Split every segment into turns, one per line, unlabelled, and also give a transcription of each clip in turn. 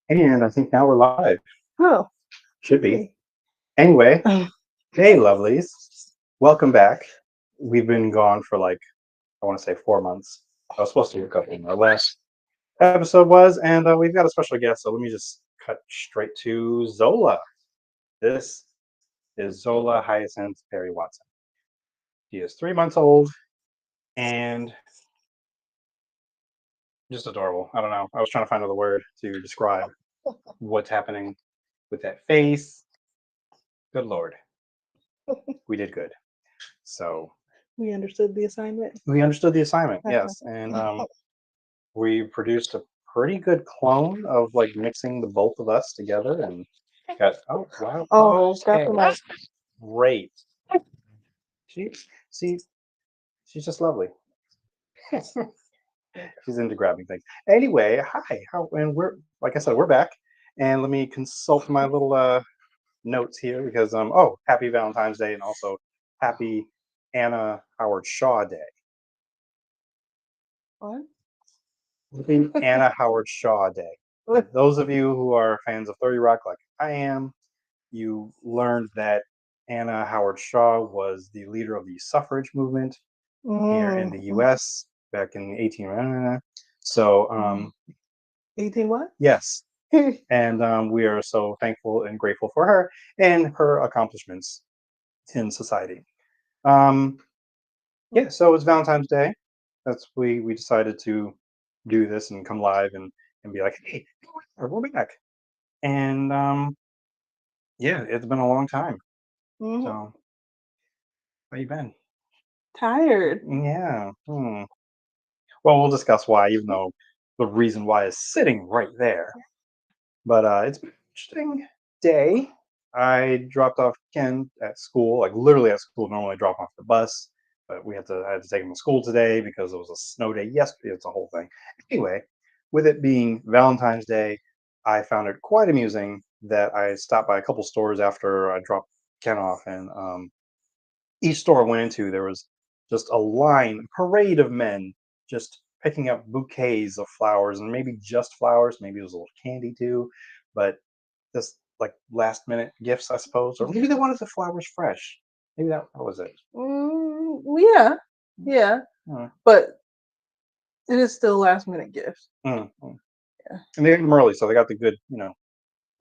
And I think now we're live.
Oh,
Should be. Anyway, hey, lovelies. Welcome back. We've been gone for like, I want to say 4 months. I was supposed to do a couple. Our last episode was, and we've got a special guest. So let me just cut straight to Zola. This is Zola Hyacinth Perry Watson. She is 3 months old and just adorable. I don't know. I was trying to find another word to describe what's happening with that face. Good Lord. We did good. So
we understood the assignment.
we understood the assignment, yes. And we produced a pretty good clone of like mixing the both of us together and got, oh, wow.
Oh, got
Okay.
the mic.
Great. She, see, she's just lovely. She's into grabbing things. Anyway, hi. And we're, like I said, we're back. And let me consult my little notes here because oh, happy Valentine's Day and also happy Anna Howard Shaw Day.
What?
Happy Anna Howard Shaw Day. Those of you who are fans of 30 Rock like I am, you learned that Anna Howard Shaw was the leader of the suffrage movement here in the US back in 18. So
18 what?
yes. And we are so thankful and grateful for her and her accomplishments in society. Yeah, so it's Valentine's Day. That's we decided to do this and come live and be like, hey, we're back. And yeah, it's been a long time. So how you been?
Tired.
Yeah. Well, we'll discuss why, even though the reason why is sitting right there. But it's been an interesting day. I dropped off Ken at school, like literally at school. Normally I drop off the bus, but I had to take him to school today because it was a snow day yesterday. It's a whole thing. Anyway, with it being Valentine's Day, I found it quite amusing that I stopped by a couple stores after I dropped Ken off, and each store I went into, there was just a line, a parade of men just picking up bouquets of flowers, and maybe just flowers, maybe it was a little candy too, but just like last minute gifts, I suppose, or maybe they wanted the flowers fresh. Maybe that was it.
Yeah, yeah,
Mm,
but it is still last minute gifts.
mm, mm.
Yeah.
And they got them early, so they got the good, it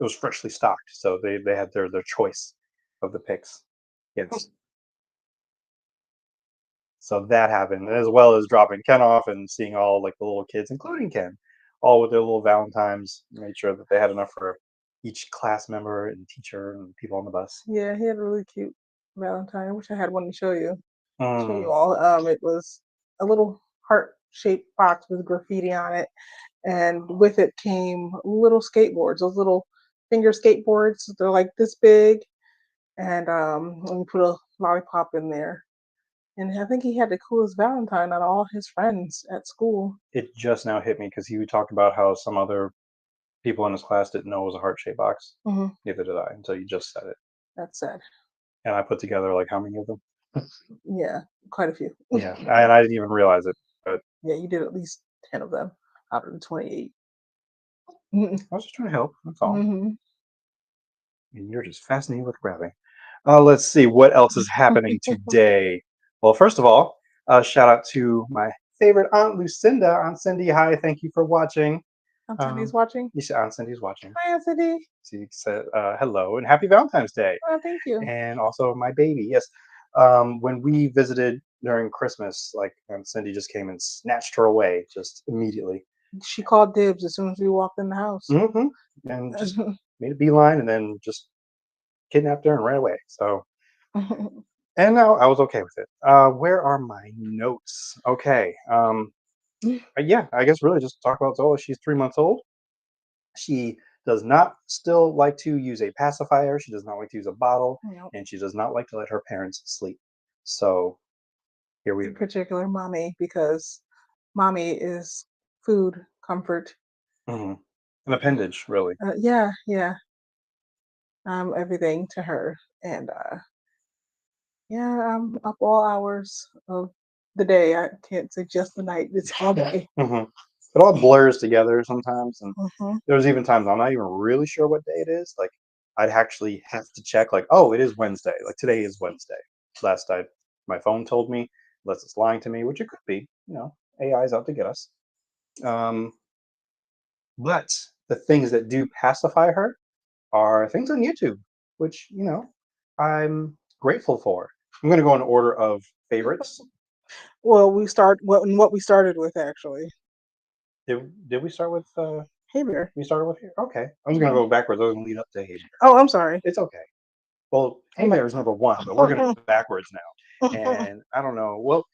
was freshly stocked, so they had their choice of the picks. Yes. So that happened, as well as dropping Ken off and seeing all like the little kids, including Ken, all with their little Valentines. Made sure that they had enough for each class member and teacher and people on the bus.
Yeah, he had a really cute Valentine. I wish I had one to show you. Show you
Mm,
all. It was a little heart-shaped box with graffiti on it, and with it came little skateboards. Those little finger skateboards. They're like this big, and we put a lollipop in there. And I think he had the coolest Valentine out of all his friends at school.
it just now hit me because he talked about how some other people in his class didn't know it was a heart-shaped box. Neither did I until you just said it,
That's sad.
and I put together like how many of them?
Yeah, quite a few.
Yeah, and I didn't even realize it, but
Yeah, you did at least 10 of them out of the 28.
I was just trying to help. That's all.
Mm-hmm.
And you're just fascinated with grabbing. Let's see what else is happening today. Well, first of all, shout out to my favorite Aunt Lucinda. Aunt Cindy, hi, thank you for watching.
Aunt Cindy's watching.
You said Aunt Cindy's watching.
Hi, Aunt Cindy.
She said hello and happy Valentine's Day.
Oh, thank you.
And also my baby, yes. When we visited during Christmas, like Aunt Cindy just came and snatched her away just immediately.
She called dibs as soon as we walked in the house.
And just made a beeline and then just kidnapped her and ran away. So and now I was okay with it. Where are my notes? Okay. Yeah, I guess really just talk about Zola. She's 3 months old. She does not still like to use a pacifier. She does not like to use a bottle,
Nope.
and she does not like to let her parents sleep. So Here we.
in particular mommy, because mommy is food, comfort.
Mhm. An appendage, really.
Yeah, yeah. Everything to her. And yeah, I'm up all hours of the day. I can't say just the night. It's all day.
Hmm. It all blurs together sometimes, and
Hmm.
there's even times I'm not even really sure what day it is. Like I'd actually have to check, like, oh, it is Wednesday. Like today is Wednesday. Last I my phone told me, unless it's lying to me, which it could be. AI is out to get us. Um, but the things that do pacify her are things on YouTube, which I'm grateful for. I'm going to go in order of favorites.
Well, what we started with actually.
Did we start with?
Hey there.
We started with here. Okay, I was going to go backwards. I was going to lead up to Hey Bear.
Oh, I'm sorry.
It's okay. Well, Hey
I'm like,
Bear is number one, but we're going to go backwards now. And I don't know. Well,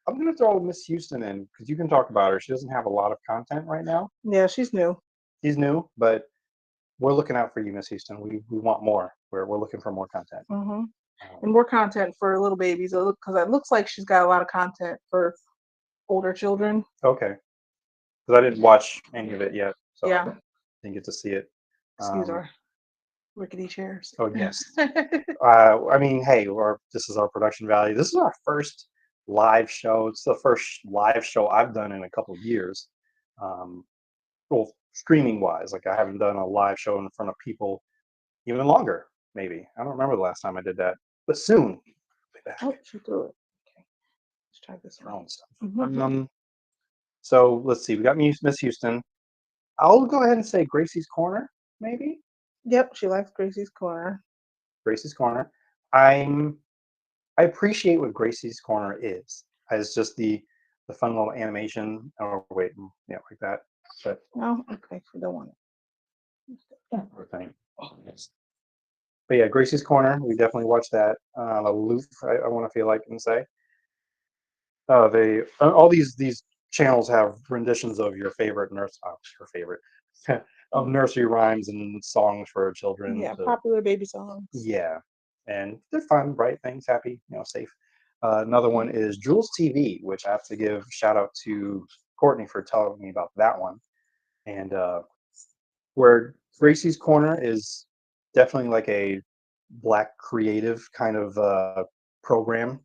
I'm going to throw Miss Houston in because you can talk about her. She doesn't have a lot of content right now.
yeah, she's new.
She's new, but we're looking out for you, Miss Houston. We want more. We're looking for more content.
Hmm. And
Um,
more content for little babies, because it looks like she's got a lot of content for older children.
okay, because I didn't watch any of it yet, so I
Yeah.
didn't get to see it.
Excuse
Um,
our rickety chairs.
oh yes. I mean, hey, this is our production value. This is our first live show. It's the first live show I've done in a couple of years. Um, well, streaming wise, like I haven't done a live show in front of people even longer. Maybe I don't remember the last time I did that, but soon. I'll be back.
Oh, she threw it. Okay, let's try this one.
Throwing stuff.
Mhm.
So let's see. We got Miss Houston. I'll go ahead and say Gracie's Corner, maybe.
Yep, she likes Gracie's Corner.
Gracie's Corner. I'm I appreciate what Gracie's Corner is. It's just the fun little animation. Or wait, yeah, like that. But
Oh, okay, she don't want
thing. But yeah, Gracie's Corner. We definitely watched that. Aloof. I want to feel like and say. They all these channels have renditions of your favorite your favorite of nursery rhymes and songs for
it.
children
Yeah,
to.
popular baby songs.
Yeah, and they're fun, bright things, happy, safe. Another one is Jules TV, which I have to give shout out to Courtney for telling me about that one. And where Gracie's Corner is definitely like a black creative kind of program.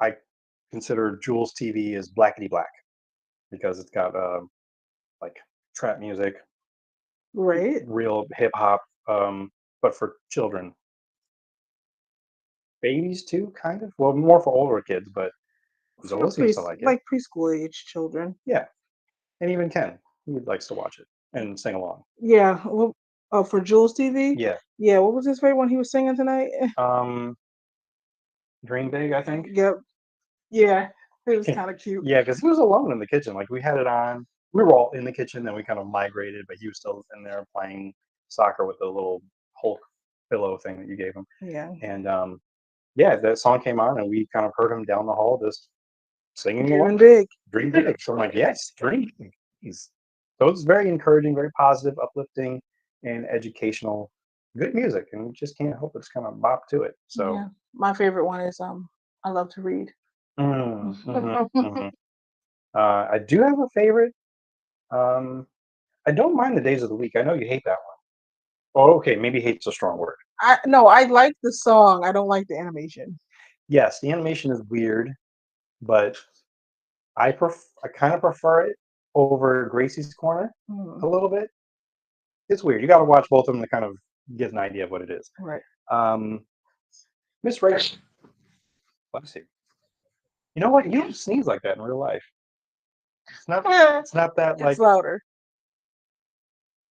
I consider Jules TV as blackety black because it's got like trap music,
Right.
real hip hop, but for children, babies too, kind of. Well, more for older kids, but
For
Zola seems to like it.
like preschool age children.
Yeah, and even Ken, he likes to watch it and sing along.
Yeah. Well, oh, for Jules TV.
Yeah,
Yeah. What was his favorite one he was singing tonight?
um, Dream Big, I think.
Yep. Yeah. It was kind of cute.
Yeah, because he was alone in the kitchen. Like we had it on. We were all in the kitchen, then we kind of migrated, but he was still in there playing soccer with the little Hulk pillow thing that you gave him.
Yeah.
And yeah, that song came on, and we kind of heard him down the hall just singing
Dreaming
along.
big.
Dream big. So I'm like, yes, dream big. Please. So it's very encouraging, very positive, uplifting, and educational. Good music, and we just can't help but just kind of bop to it. So,
Yeah. My favorite one is I love to read.
mhm. I do have a favorite. Um, I don't mind the days of the week. I know you hate that one. Oh, okay, maybe hate's a strong word.
I no, I like the song. I don't like the animation.
Yes, the animation is weird, but I kind of prefer it over Gracie's Corner
Mm,
a little bit. It's weird. You got to watch both of them to kind of get an idea of what it is.
right.
Um, Miss Rachel, let's see. You know what? You don't sneeze like that in real life. It's not. It's not that
It's
like.
louder.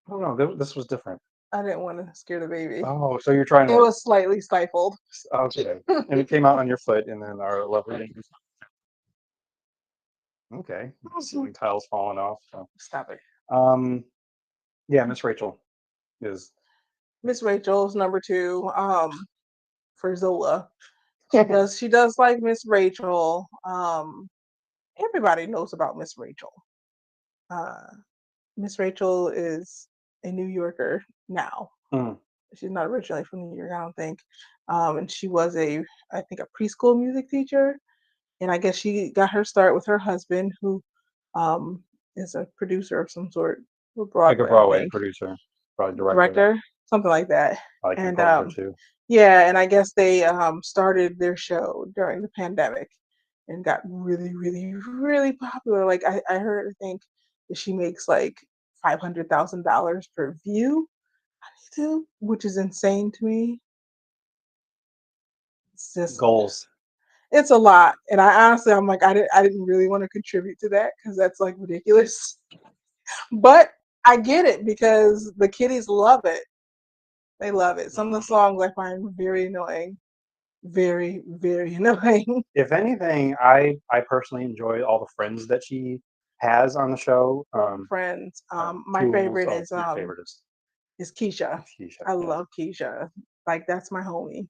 I don't know. This was different.
I didn't want to scare the baby.
Oh, so you're trying
It
to.
was slightly stifled.
Okay, and it came out on your foot, and then our lovely. Okay, ceiling tiles falling off. So,
Stop it.
um, yeah, Miss Rachel is.
Miss Rachel's number two. For Zola. She does like Miss Rachel. Everybody knows about Miss Rachel. Uh, Miss Rachel is a New Yorker now.
Mm,
She's not originally from New York, I don't think. And she was I think, a preschool music teacher. and I guess she got her start with her husband, who um, is a producer of some sort for
Like a
Broadway, I
Broadway
think,
producer, probably director.
director, something like that.
Probably
And
composer too.
yeah, and I guess they started their show during the pandemic and got really, really, really popular. Like I heard, I think that she makes like $500,000 per view on YouTube, which is insane to me. It's just
Goals.
it's a lot, and I honestly, I'm like, I didn't really want to contribute to that because that's like ridiculous. But I get it because the kiddies love it. They love it. Some of the songs I find very annoying, very, very annoying.
If anything, I personally enjoy all the friends that she has on the show.
Love Friends. My
Tools.
favorite
Oh, your favorite
is Keisha.
is Keisha.
I
Yes.
love Keisha. Like that's my homie.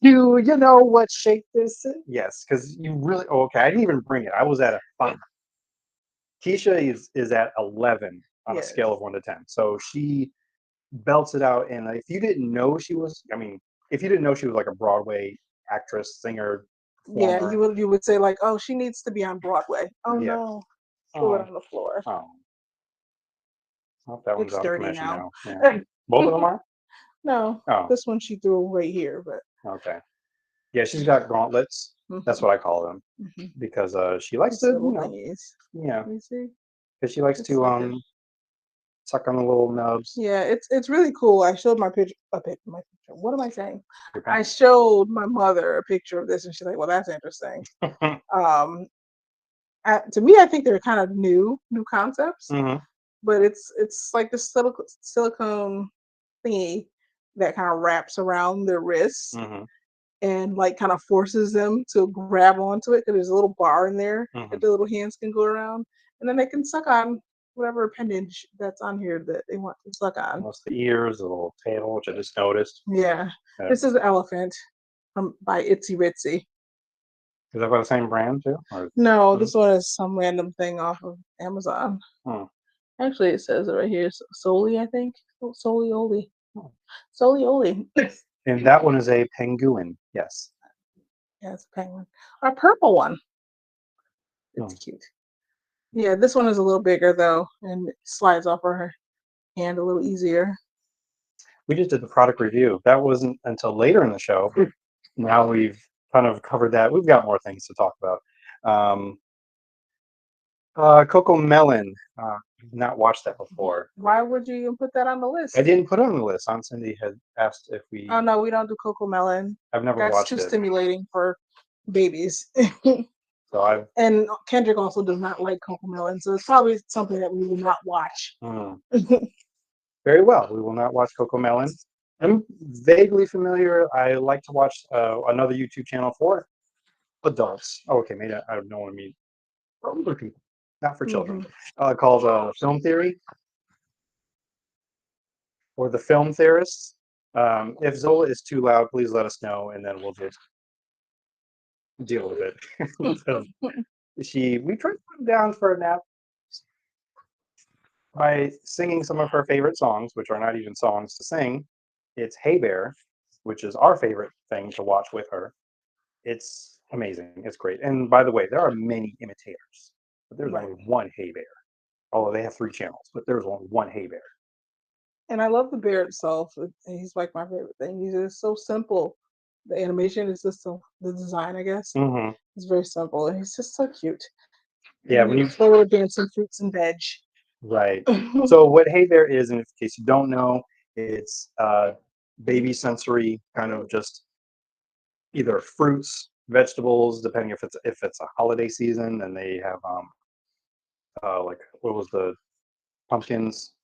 You know what shape this is? Yes, because you really. Oh, okay, I didn't even bring it. I was at a 5. Keisha is at 11 on a
Yes.
scale of 1 to 10. So she belts it out. And if you didn't know she was, I mean, if you didn't know she was like a Broadway actress, singer,
Yeah,
performer,
you would say like, oh, she needs to be on Broadway. Oh
yeah.
no, threw it
Oh,
on the floor.
oh, oh, that one's
It's
out of
dirty
commission
now.
now. Yeah, both of them are.
No,
Oh,
this one she threw right here, but
okay. Yeah, she's got gauntlets. That's
hmm
what I call them
hmm
because she likes to,
these little thingies.
yeah,
You see,
because she likes
it's
to
so good.
suck on the little nubs.
Yeah, it's really cool. I showed my picture, my picture. What am I saying?
Your
I
pants.
showed my mother a picture of this, and she's like, "Well, that's interesting." Um, to me, I think they're kind of new concepts,
Hmm.
but it's like the silicone thingy that kind of wraps around their wrists
Hmm.
and like kind of forces them to grab onto it because there's a little bar in there
Hmm.
that the little hands can go around, and then they can suck on whatever appendage that's on here that they want to suck on.
Most the ears, the little tail, which I just noticed.
Yeah,
Uh,
this is the elephant from by Itsy Bitsy.
is that by the same brand too? Or,
No,
mhm.
this one is some random thing off of Amazon.
Hmm.
Actually, it says it right here. Soli, I think. Solioli.
Hmm.
Solioli.
And that one is a penguin. Yes.
Yeah, it's a penguin. A purple one.
Hmm.
It's cute. Yeah, this one is a little bigger though, and it slides off her hand a little easier.
We just did the product review. That wasn't until later in the show. Now we've kind of covered that. We've got more things to talk about. Um, Coco Melon. Not watched that before.
Why would you even put that on the
I
list?
didn't put it on the list. Aunt Cindy had asked if
Oh
we.
no, we don't do cocoa melon.
I've never
That's
watched
too
it,
stimulating for babies.
so I've.
And Kendrick also does not like cocoa melon, so it's probably something that we will not watch.
Hmm. Very well. We will not watch Coco Melon. I'm vaguely familiar. I like to watch another YouTube channel for adults. Oh, okay, maybe I don't want to mean for older people, not for children.
hmm
Called Film Theory or the Film Theorists. If Zola is too loud, please let us know, and then we'll just deal with it. So we tried to put him down for a nap by singing some of her favorite songs, which are not even songs to sing. It's Hey Bear, which is our favorite thing to watch with her. It's amazing. It's great. And by the way, there are many imitators, but there's
Right.
only one Hey Bear. Although they have 3 channels, but there's only one Hey Bear.
And I love the bear itself. He's like my favorite thing. He's just so simple. The animation is just so the design, I guess,
Hmm.
is very simple. And he's just so cute.
Yeah,
And
when you
he's full of dancing fruits and veg.
right. So what Hey Bear is, and in case you don't know, it's baby sensory kind of just either fruits, vegetables, depending if it's a holiday season, and they have like what was the pumpkins?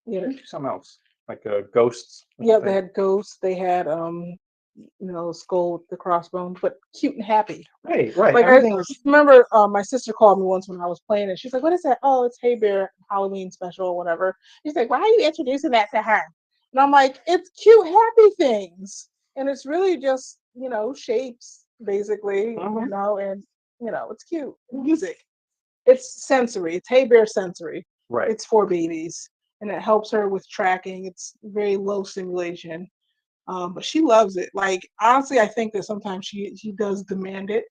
Yeah,
Something else like ghosts or
yeah, they
something.
had ghosts. They had skull with the crossbones, but cute and happy.
Right, right.
Like I
Everything is
remember, my sister called me once when I was playing, and she's like, "What is that? Oh, it's Hey Bear Halloween special or whatever." She's like, "Why are you introducing that to her?" And I'm like, "It's cute, happy things, and it's really just shapes, basically,
mhm,
and it's cute music. It's sensory. It's Hey Bear sensory.
right.
It's for babies, and it helps her with tracking. It's very low stimulation. But she loves it. Like honestly, I think that sometimes she does demand it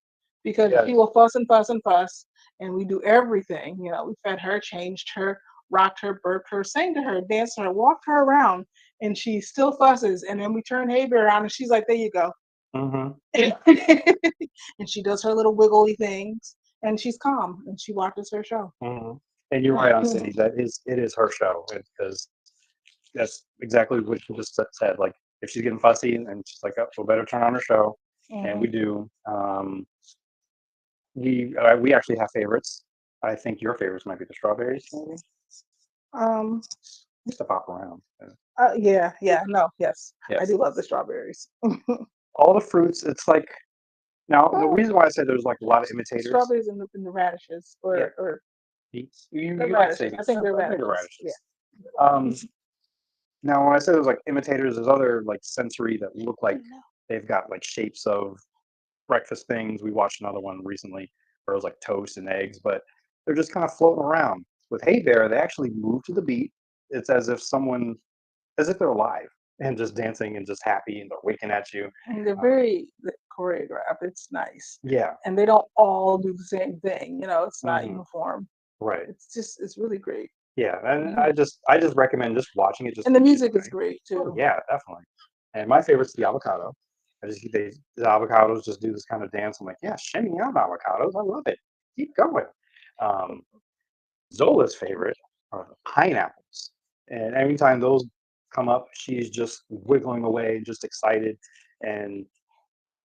because
Yeah.
she will fuss and fuss and fuss, and we do everything. You know, we fed her, changed her, rocked her, burped her, sang to her, danced to her, walked her around, and she still fusses. And then we turn Hey Bear around, and she's like, "There you go,"
Mm-hmm.
and she does her little wiggly things, and she's calm, and she watches her show.
Mm-hmm. And you're right on City. It is her show because that's exactly what you just said. Like if she's getting fussy and she's like, "Oh, we better turn on her show," and
Mhm.
we do. We actually have favorites. I think your favorites might be the strawberries, maybe.
Um,
Just to pop around.
yeah, yeah, no, yes, I
Yes,
do love the strawberries.
all the fruits. It's like now the reason why I said there's like a lot of imitators.
Strawberries and the radishes,
Yeah,
or they're
you like
radishes.
saving.
I think they're
I think the
radishes. Yeah.
radishes. Um, Now when I say there's like imitators, there's other like sensory that look like they've got like shapes of breakfast things. We watched another one recently where it was like toast and eggs, but they're just kind of floating around. With Hey Bear, they actually move to the beat. It's as if they're alive and just dancing and just happy and they're winking at you.
And they're
Uh,
very choreographed. It's nice,
yeah.
and they don't all do the same thing. You know, it's not
Hmm.
uniform.
Right.
It's really great.
Yeah. And
Mhm.
I just recommend just watching it just
And
to
the
be in the
music is
thing.
great
Oh
too.
yeah, definitely. And my favorite's the avocado. The avocados just do this kind of dance. I'm like, yeah, shimmy out avocados. I love it. Keep going. Um, Zola's favorite are the pineapples. And every time those come up, she's just wiggling away, just excited. And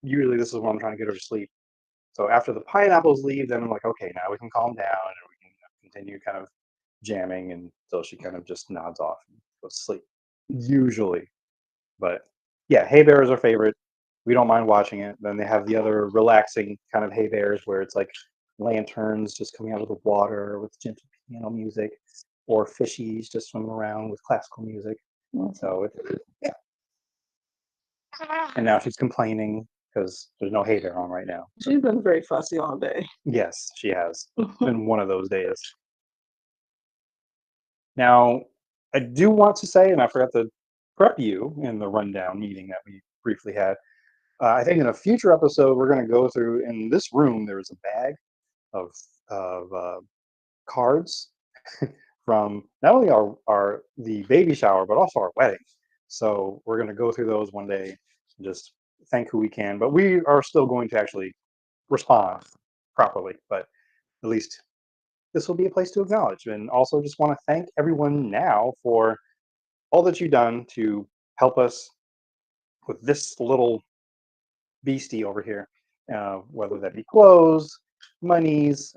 usually this is when I'm trying to get her to sleep. So after the pineapples leave, then I'm like, okay, now we can calm down and we can continue kind of jamming until she kind of just nods off and goes to sleep. Usually. But yeah, Hay Bear is our favorite. We don't mind watching it. Then they have the other relaxing kind of Hay Bears where it's like lanterns just coming out of the water with gentle piano music, or fishies just swimming around with classical music.
Mhm.
So yeah. And now she's complaining because there's no Hay Bear on right now.
She's been very fussy all day.
Yes, she has. It's been one of those days. Now, I do want to say, and I forgot to prep you in the rundown meeting that we briefly had. I think in a future episode, we're going to go through. In this room, there is a bag of cards from not only our the baby shower, but also our wedding. So we're going to go through those one day and just thank who we can. But we are still going to actually respond properly. But at least this will be a place to acknowledge, and also just want to thank everyone now for all that you've done to help us with this little beastie over here, whether that be clothes, monies,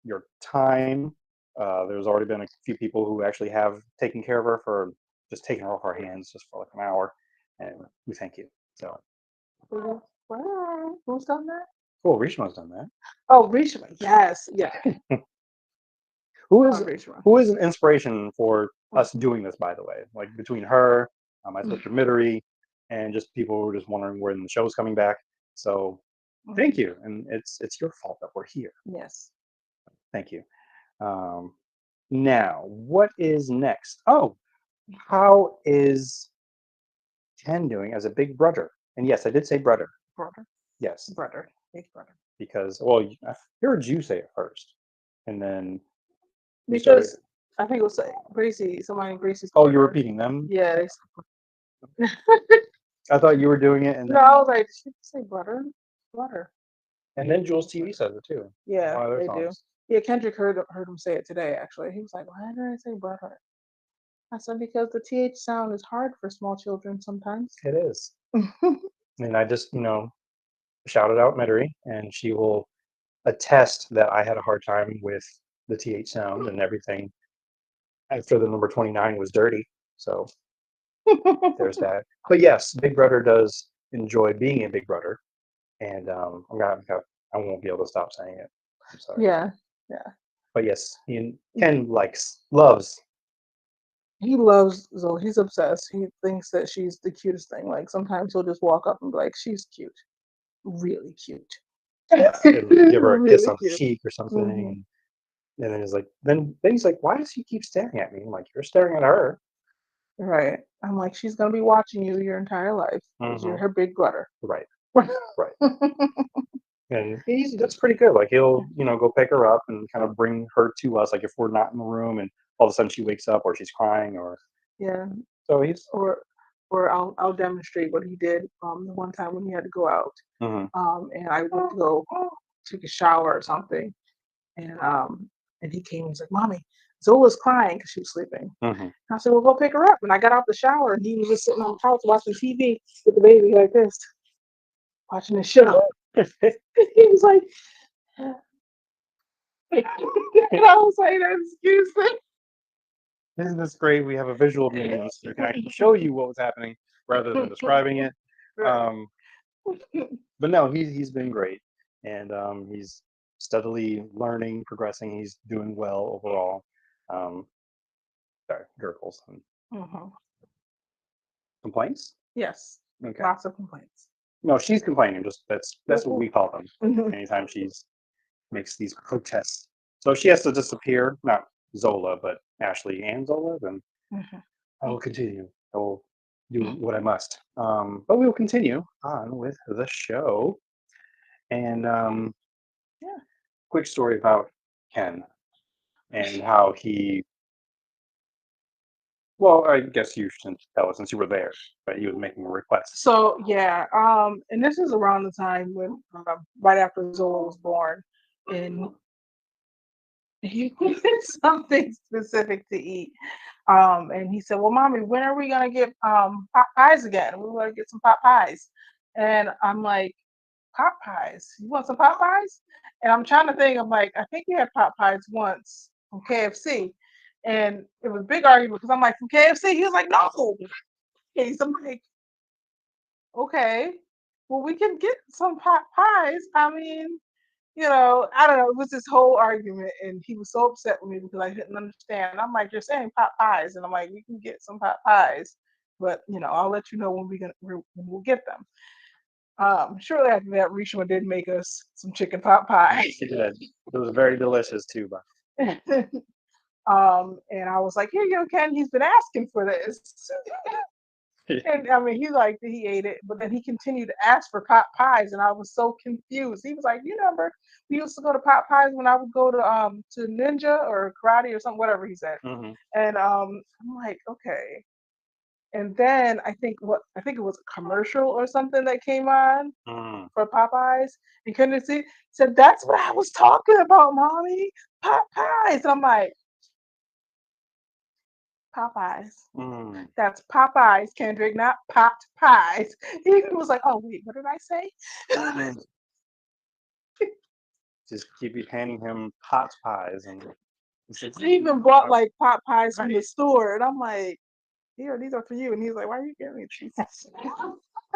your time. There's already been a few people who actually have taken care of her for just taking her off our hands just for like an hour, and we thank you. So,
Who's done that?
cool, Rishma's done that.
Oh, Rishma. Yes, yeah.
Who is
Love Rishma.
who is an inspiration for us doing this, by the way? Like between her, my sister Midori, and just people who are just wondering when the show's coming back. So thank you, and it's your fault that we're here.
Yes.
Thank you. Um, Now, what is next? Oh, how is Ken doing as a big brother? And yes, I did say brother.
Brother.
Yes,
Brother. Big brother.
because well, I heard you say it first, and then you started.
Because I think it was like Gracie, somebody in Gracie's
Oh, you're
corner.
repeating them.
Yeah,
I thought you were doing it,
no, I was like, did she say butter? Butter.
and then Jules TV says it too.
Yeah,
One of their
they do.
songs.
Yeah, Kendrick heard him say it today. Actually, he was like, "Why did I say butter?" I said because the th sound is hard for small children sometimes.
It is, and I just shouted out Metairie, and she will attest that I had a hard time with the th sound and everything after the number 29 was dirty. So there's that. But yes, Big Brother does enjoy being a Big Brother, and I won't be able to stop saying it. I'm sorry.
Yeah, yeah.
But yes, Ken loves.
He loves Zoe. He's obsessed. He thinks that she's the cutest thing. Like sometimes he'll just walk up and be like, "She's cute, really cute,
Yes, he'll give her a kiss
really
on the
cute."
cheek or something,
Hmm.
and then he's like, then he's like, why does he keep staring at me? I'm like, you're staring at her.
Right. I'm like, she's gonna be watching you your entire life because you're
Hmm.
her big brother.
Right, right. And that's pretty good. Like he'll, go pick her up and kind of bring her to us. Like if we're not in the room and all of a sudden she wakes up or she's crying or
Yeah.
so he's.
Or I'll demonstrate what he did the one time when he had to go out.
Hmm.
And I went to go take a shower or something, and he came. He's like, "Mommy, Zola's crying because she was sleeping."
Hmm.
And I said, "Well, go pick her up." And I got out the shower, and he was just sitting on the couch watching TV with the baby like this, watching the show. He was like, and I was like, "Excuse me."
Isn't this great? We have a visual medium so we can actually show you what was happening rather than describing it.
Right.
Um, but no, he's been great, and he's steadily learning, progressing. He's doing well overall. Um, sorry, gurgles and
Mhm.
complaints.
Yes,
Okay,
lots of complaints.
no, she's complaining. Just that's what we call them.
Mhm.
Anytime she's makes these protests, so she has to disappear. Not Zola, but Ashley and Zola. Then
Mhm.
I will continue. I will do what I must. But we will continue on with the show. And
Yeah.
quick story about Ken and how he. Well, I guess you should tell us since you were there, but he was making a request.
So yeah, and this is around the time when right after Zola was born, and he wanted something specific to eat. And he said, "Well, mommy, when are we gonna get pot pies again? We want to get some pot pies." And I'm like, "Pot pies? You want some pot pies?" And I'm trying to think. I'm like, "I think we had pot pies once from KFC." And it was a big argument because I'm like, "From KFC?" He was like, "No." Okay, so I'm like, okay, well, we can get some pot pies. I mean, I don't know. It was this whole argument, and he was so upset with me because I didn't understand. I'm like, you're saying pot pies, and I'm like, we can get some pot pies, but I'll let you know when when we'll get them. Shortly after that, Rishma did make us some chicken pot pie.
He did. It was very delicious too, but
And I was like, here you go, Ken. He's been asking for this. And I mean, he ate it, but then he continued to ask for pot pies, and I was so confused. He was like, "You remember we used to go to pot pies when I would go to ninja or karate or something, whatever he said."
hmm.
And I'm like, okay. And then I think it was a commercial or something that came on
Mm,
for Popeyes, and couldn't see said that's what I was talking about, mommy, pot pies. And I'm like, Popeyes.
mm.
That's Popeyes, Kendrick, not pot pies. He was like, "Oh wait, what did I say?"
Just keep handing him hot pies, and he said,
He even bought like pot pies from the store, and I'm like, "Here, these are for you." And he's like, "Why are you giving me these?"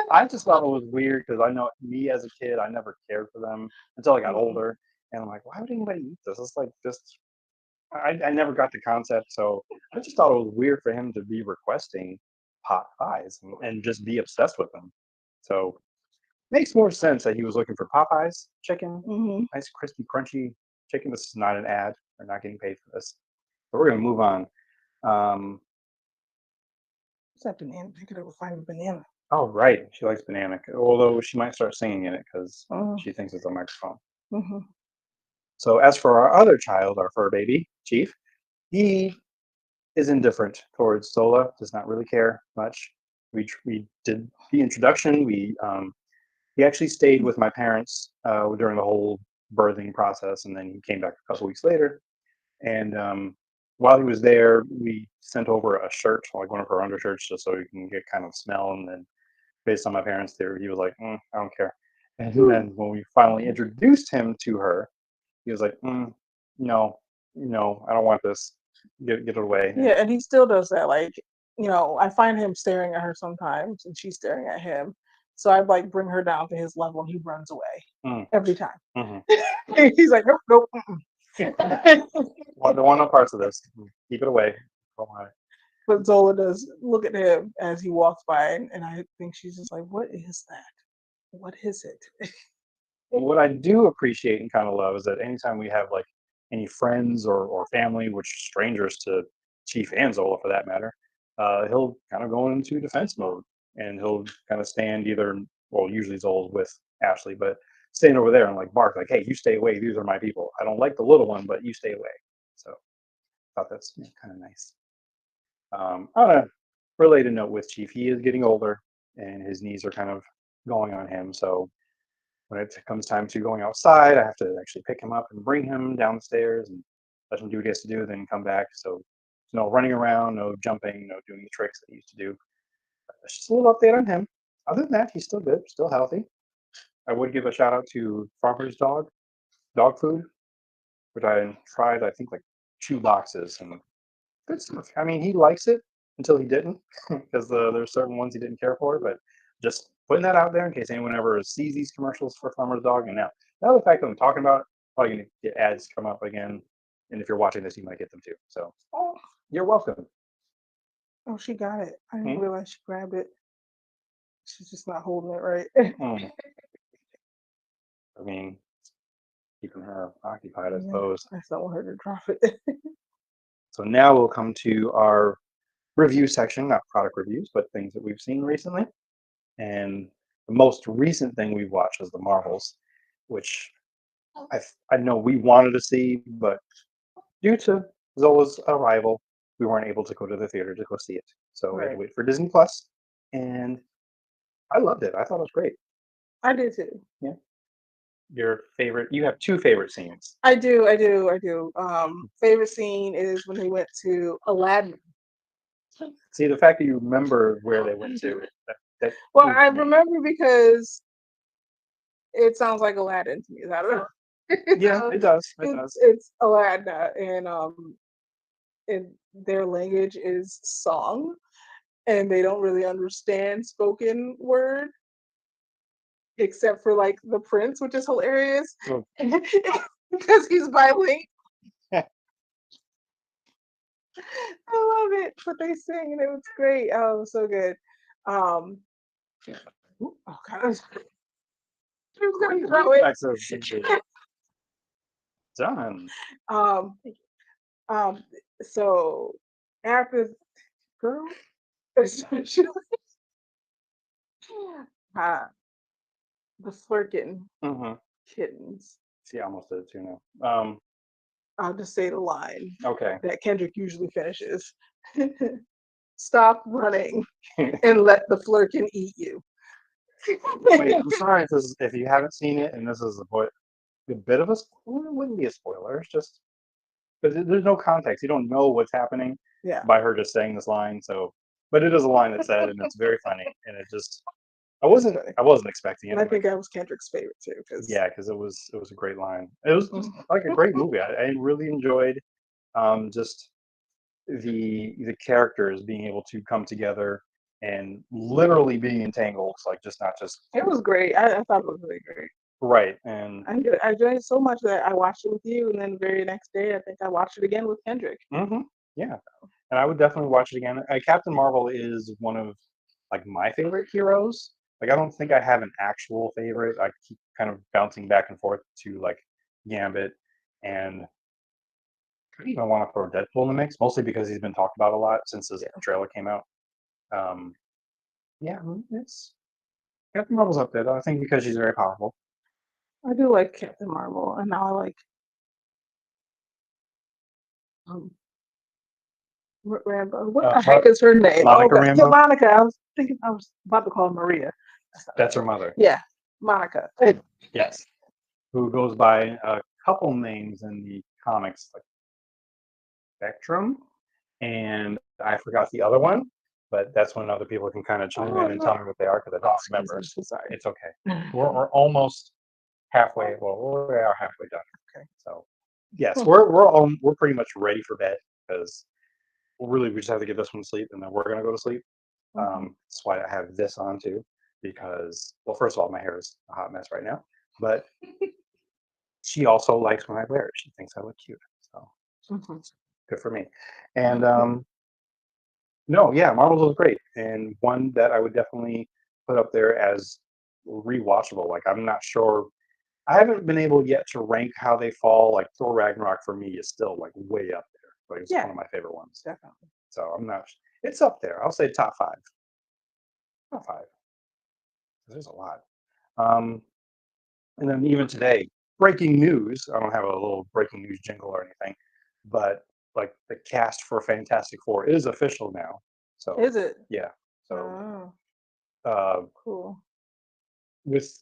I just thought it was weird because I know me as a kid, I never cared for them until I got
Mhm.
older, and I'm like, why would anybody eat this? It's like just I never got the concept, so I just thought it was weird for him to be requesting pot pies and just be obsessed with them. So makes more sense that he was looking for Popeyes chicken,
Mhm.
nice crispy crunchy chicken. This is not an ad. We're not getting paid for this. But we're gonna move on. Um,
What's that banana? I could find a banana.
oh right, she likes banana. Although she might start singing in it because
Mhm.
she thinks it's a microphone.
Mhm.
So as for our other child, our fur baby, Chief, he is indifferent towards Sola. Does not really care much. We did the introduction. He actually stayed with my parents during the whole birthing process, and then he came back a couple weeks later. And while he was there, we sent over a shirt, like one of her undershirts, just so he can get kind of smell. And then, based on my parents' theory, he was like, "I don't care." And then when we finally introduced him to her, he was like, "No, no, I don't want this. Get it away."
Yeah, and he still does that. Like, I find him staring at her sometimes, and she's staring at him. So I like bring her down to his level, and he runs away
Mm,
every time.
mhm.
He's like, nope, nope.
Well, don't want no parts of this. Keep it away. Don't want it.
But Zola does look at him as he walks by, and I think she's just like, "What is that? What is it?"
What I do appreciate and kind of love is that anytime we have like any friends or family, which strangers to Chief and Zola for that matter, he'll kind of go into defense mode, and he'll kind of stand either, well, usually Zol's with Ashley, but stand over there and like bark like, "Hey, you stay away. These are my people. I don't like the little one, but you stay away." So I thought that's kind of nice. On a related note with Chief, he is getting older, and his knees are kind of going on him. So when it comes time to going outside, I have to actually pick him up and bring him downstairs and let him do what he has to do, then come back. So no running around, no jumping, no doing the tricks that he used to do. That's just a little update on him. Other than that, he's still good, still healthy. I would give a shout out to Farmer's dog food, which I tried, I think, like 2 boxes, and good stuff. I mean, he likes it until he didn't, because there's certain ones he didn't care for. But just putting that out there in case anyone ever sees these commercials for Farmer's Dog. And now the fact that I'm talking about it, probably gonna get ads come up again. And if you're watching this, you might get them too. So you're welcome.
Oh, she got it. I didn't
Hmm?
realize she grabbed it. She's just not holding it right.
Mm. I mean, keeping her occupied, I
Yeah,
suppose.
I don't want her to drop it.
So now we'll come to our review section, not product reviews, but things that we've seen recently. And the most recent thing we've watched is the Marvels, which I know we wanted to see, but due to Zola's arrival, we weren't able to go to the theater to go see it. So we had to
Right.
wait for Disney Plus, and I loved it. I thought it was great.
I do too.
Yeah. Your favorite? You have 2 favorite scenes.
I do. I do. I do. Favorite scene is when they went to Aladdin.
See, the fact that you remember where they went to, that
Well,
proves
I
to me.
remember because it sounds like Aladdin to me. I don't know.
Yeah, it does. It does.
It's Aladdin, and their language is song, and they don't really understand spoken word except for like the prince, which is hilarious
Oh.
because he's bilingual. I love it. But they sing and it was great. Oh, it was so good. Um, oh gosh, I was gonna throw it.
Done.
Um, um, so after girl, essentially, uh, the flirkin
Mm-hmm.
kittens.
See, I almost did it too now.
I'll just say the line
Okay.
that Kendrick usually finishes. Stop running and let the flirkin eat you.
Wait, I'm sorry if you haven't seen it, and this is a bit of a spoiler. It wouldn't be a spoiler. It's just because there's no context. You don't know what's happening
Yeah.
by her just saying this line. So, but it is a line that's said, and it's very funny. And it just, I wasn't expecting it.
And I think that was Kendrick's favorite too.
Yeah, because it was a great line. It was just like a great movie. I really enjoyed just the characters being able to come together and literally being entangled, like just not just
It was great. I thought it was really great.
right. And
I enjoyed it so much that I watched it with you, and then the very next day, I think I watched it again with Kendrick.
yeah, and I would definitely watch it again. Captain Marvel is one of like my favorite heroes. Like I don't think I have an actual favorite. I keep kind of bouncing back and forth to like Gambit, and I even want to throw Deadpool in the mix, mostly because he's been talked about a lot since this trailer came out. Um, yeah, it's Captain Marvel's up there, though. I think because she's very powerful.
I do like Captain Marvel, and now I like um, Rambo. What the heck is her name?
Monica
God. Yeah,
Rambeau.
Monica. I was thinking I was about to call her Maria.
That's her mother.
Yeah, Monica.
Yes, who goes by a couple names in the comics, like Spectrum, and I forgot the other one. But that's when other people can kind of chime in and tell me what they are because I don't remember.
I'm so sorry.
It's okay. We're almost halfway. Well, we are halfway done. Okay, so yes, we're pretty much ready for bed because we just have to get this one to sleep and then we're gonna go to sleep. That's why I have this on too because well, first of all, my hair is a hot mess right now, but she also likes when I wear it. She thinks I look cute, so good for me. And no, yeah, Marvels was great and one that I would definitely put up there as rewatchable. Like I'm not sure. I haven't been able yet to rank how they fall. Like Thor Ragnarok for me is still like way up there. Like it's one of my favorite ones.
Definitely.
So I'm not. It's up there. I'll say top five. Top five. There's a lot. Um, and then even today, breaking news. I don't have a little breaking news jingle or anything, but like the cast for Fantastic Four is official now. So
Is it?
yeah. So
Oh,
uh,
cool.
with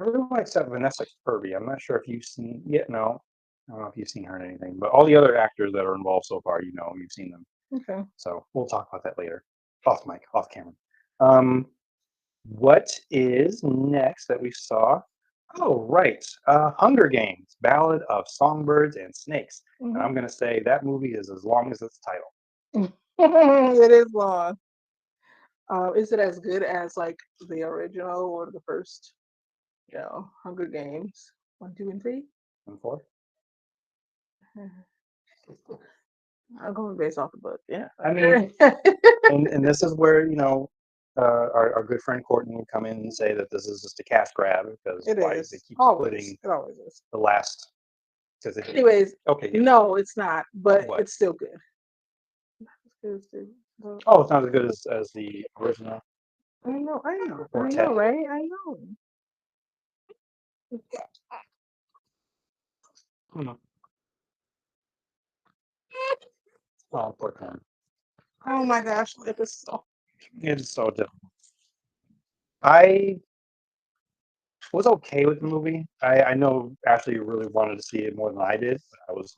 everyone except Vanessa Kirby. I'm not sure if you've seen yet. No, I don't know if you've seen her in anything, but all the other actors that are involved so far, you've seen them.
Okay.
So we'll talk about that later, off mic, off camera. Um, what is next that we saw? Oh, right, Hunger Games: Ballad of Songbirds and Snakes. And I'm
Mm-hmm.
gonna say that movie is as long as its title.
It is long. Is it as good as like the original or the first, Hunger Games 1, 2, and 3?
And four.
I'm going based off the book. Yeah.
I mean, and this is where our good friend Courtney would come in and say that this is just a cash grab because
It
why they
is
keep
always.
splitting
It always is.
the last because
Anyways,
okay, yeah.
no, it's not, but
What?
it's still good. It's good.
Oh, it's not as good as the original
I know,
or
I
Ted.
know, right? I know.
Hmm. Oh, poor Ted.
Oh my gosh, it is so.
It's so difficult. I was okay with the movie. I know Ashley really wanted to see it more than I did. But I was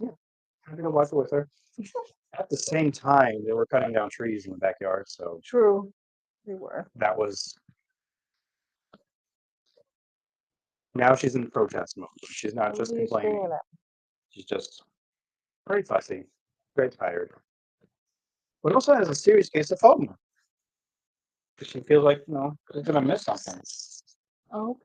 happy to watch it with her. At the same time, they were cutting down trees in the backyard, so
True. They were.
that was now she's in protest mode. She's not
What
just
are you
complaining.
screaming at?
She's just very fussy, very tired. But also has a serious case of FOMO. She feels like, she's gonna miss something.
Oh,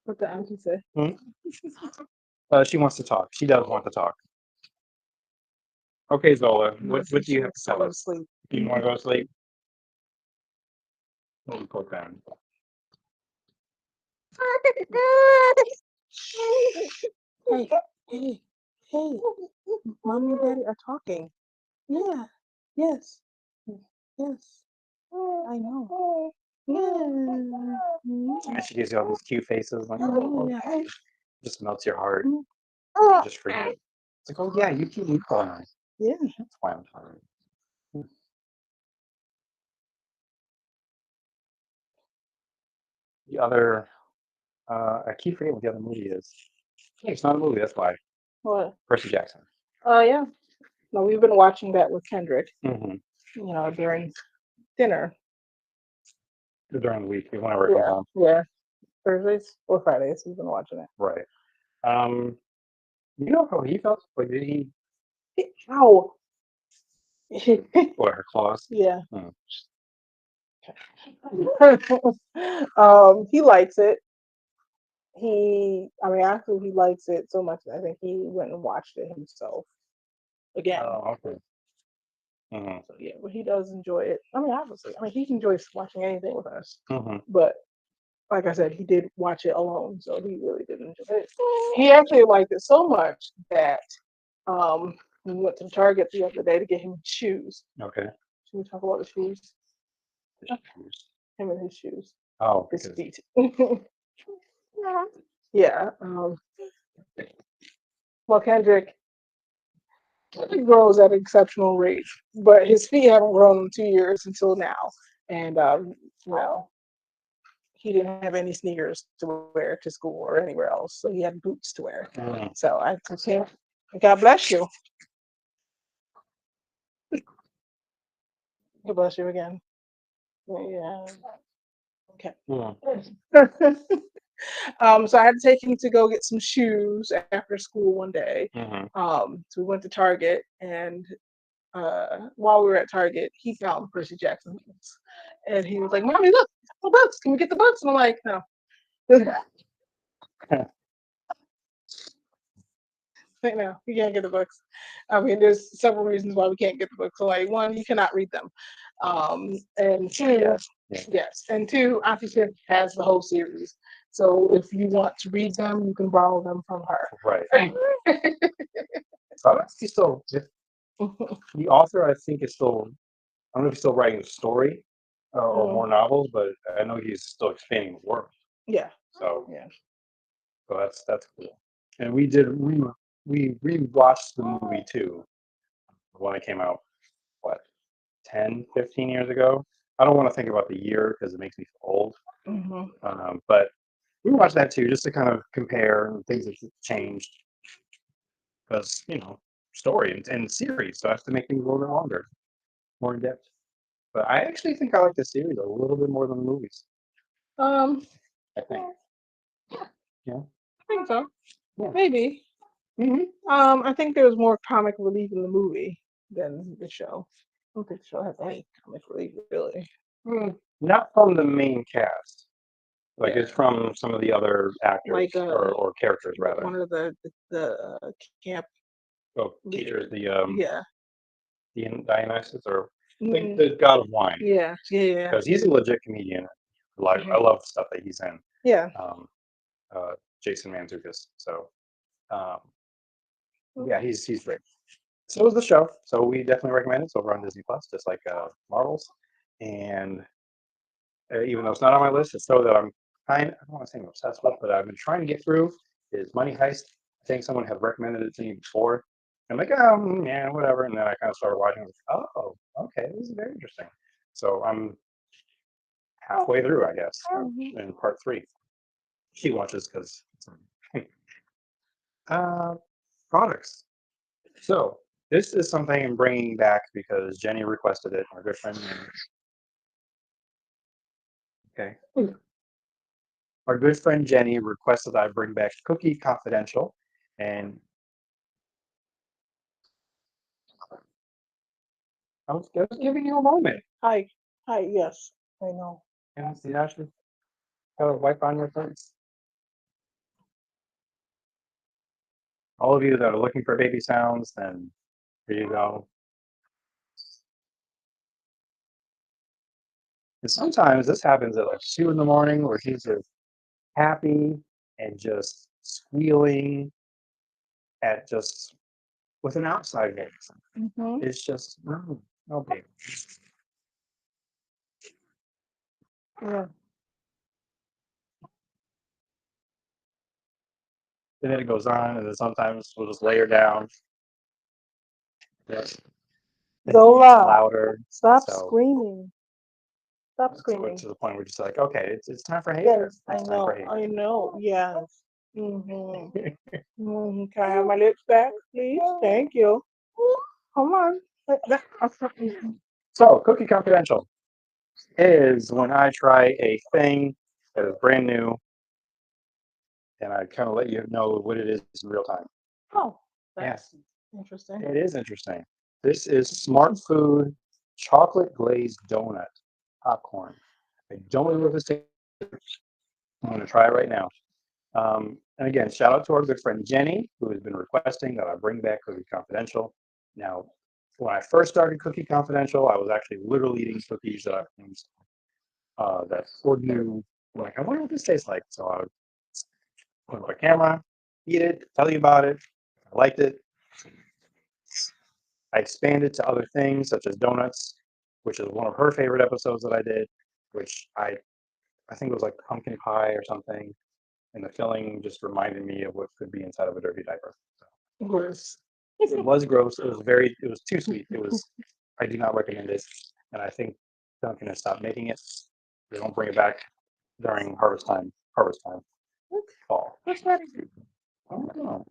what the auntie say?
Hmm? She wants to talk. She does want to talk. Okay, Zola, what do you have to tell us?
Sleep.
You want to go to sleep? Oh, poor thing.
Hey, hey, hey. Mommy and Daddy are talking. Yeah. Yes. Yes. I know. Yeah.
And she gives you all these cute faces, like,
Oh, yeah.
just melts your heart. Just for you. It's like, oh yeah, you keep me calling.
Yeah.
That's why I'm tired. The other, I keep forgetting what the other movie is. Hey, it's not a movie. That's why.
What?
Percy Jackson.
Oh, yeah. No, we've been watching that with Kendrick,
Mm-hmm.
during dinner.
During the week, when I work from home.
Yeah. Thursdays or Fridays. We've been watching it.
Right. Um, you know how he felt? Like, did he?
Ow.
What, her claws?
Yeah.
Hmm.
He likes it. Actually, he likes it so much that I think he went and watched it himself again.
Oh, okay. Mm-hmm.
So yeah, but he does enjoy it. Obviously, he enjoys watching anything with us.
Mm-hmm.
But like I said, he did watch it alone, so he really did enjoy it. He actually liked it so much that we went to Target the other day to get him shoes.
Okay.
Should we talk about the shoes?
The shoes.
Him and his shoes.
Oh,
His
because
feet. Yeah. Well, Kendrick grows at an exceptional rate, but his feet haven't grown in 2 years until now. And well, he didn't have any sneakers to wear to school or anywhere else, so he had boots to wear. So I told him, "God bless you. God bless you again." Yeah. Okay. So I had to take him to go get some shoes after school one day.
Mm-hmm.
So we went to Target, and while we were at Target, he found Percy Jackson books, and he was like, "Mommy, look, the books. Can we get the books?" And I'm like, "No." Like, no, you can't get the books. There's several reasons why we can't get the books. So, like, one, you cannot read them, and two, yes, and two, Auntie Tiff has the whole series. So if you want to read them, you can borrow them from her.
Right. So The author, I think, is still. I don't know if he's still writing the story or more novels, but I know he's still expanding the world.
Yeah.
So,
Yeah.
so that's cool. And we rewatched the movie too when it came out. What 10, 15 years ago? I don't want to think about the year because it makes me feel old.
Hmm.
But we watched that too, just to kind of compare things that changed because story and series, so I have to make things a little bit longer, more in depth. But I actually think I like the series a little bit more than the movies.
Um,
I think. Yeah.
I think so.
Yeah.
Maybe.
Hmm.
I think there was more comic relief in the movie than the show. I don't think the show has any comic relief really.
Not from the main cast. Like
Yeah.
it's from some of the other
Like
actors or characters rather.
one of the camp
Oh,
leaders.
teachers,
Yeah.
Dionysus or
Hmm.
the god of wine,
Yeah. Yeah. Yeah.
because he's a legit comedian. Like
Hmm.
I love stuff that he's in.
Yeah.
Um, Jason Mantzoukas. So um, yeah, he's great. So is the show. So we definitely recommend it. It's over on Disney Plus, just like Marvels. And even though it's not on my list, it's so that I don't want to say I'm obsessed with, but I've been trying to get through is Money Heist. I think someone had recommended it to me before. I'm like, yeah, whatever. And then I kind of started watching. I was like, oh, okay, this is very interesting. So I'm halfway through, I guess,
Hmm.
in part three. She watches because uh, products. So this is something I'm bringing back because Jenny requested it. Our good friend. Okay. Our good friend Jenny requested I bring back Cookie Confidential, and I was giving you a moment.
Hi. Hi. Yes. I know.
And you actually have a wipe on your face. All of you that are looking for baby sounds, then here you go. And sometimes this happens at like 2 in the morning where she's just happy and just squealing at just with an outside voice.
Hmm.
It's just no, no baby.
Yeah.
And then it goes on, and then sometimes we'll just lay her down. Yes. And it gets
Zola,
louder.
stop
So
screaming. Stop
so
screaming.
to the point where you're just like, okay, it's time for hatred.
Yes, I
It's time for
know. I
hatred.
know. Yes. Hmm. Hmm. Can I have my lips back, please? Thank you. Come on.
So, Cookie Confidential is when I try a thing that is brand new and I kind of let you know what it is in real time.
Oh,
Yes,
that's interesting.
it is interesting. This is Smart Food chocolate glazed donut popcorn. I don't know what this tastes. I'm going to try it right now. And again, shout out to our good friend Jenny, who has been requesting that I bring back Cookie Confidential. Now, when I first started Cookie Confidential, I was actually literally eating cookies that Ford knew. Like, I wonder what this tastes like. So I would put it on camera, eat it, tell you about it. I liked it. I expanded to other things such as donuts, which is one of her favorite episodes that I did, which I think it was like pumpkin pie or something, and the filling just reminded me of what could be inside of a dirty diaper.
Gross.
It was gross. It was too sweet. I do not recommend it, and I think Dunkin' has stopped making it. They don't bring it back during harvest time, fall.
What's that?
Oh, no.